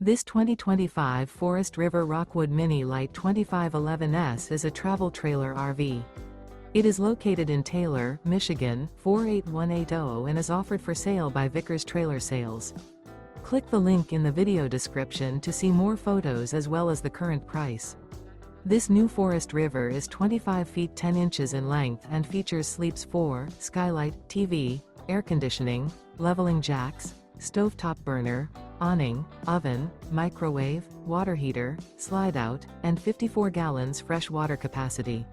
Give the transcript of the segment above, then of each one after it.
This 2025 Forest River Rockwood Mini Lite 2511S is a travel trailer RV. It is located in Taylor, Michigan, 48180 and is offered for sale by Vickers Trailer Sales. Click the link in the video description to see more photos as well as the current price. This new Forest River is 25 feet 10 inches in length and features Sleeps 4, skylight, TV, air conditioning, leveling jacks, stovetop burner, awning, oven, microwave, water heater, slide-out, and 54 gallons fresh water capacity.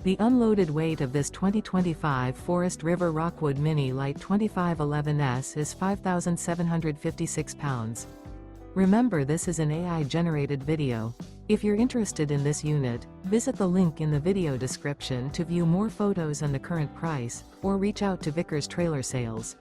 The unloaded weight of this 2025 Forest River Rockwood Mini Lite 2511S is 5,756 pounds. Remember, this is an AI-generated video. If you're interested in this unit, visit the link in the video description to view more photos and the current price, or reach out to Vickers Trailer Sales.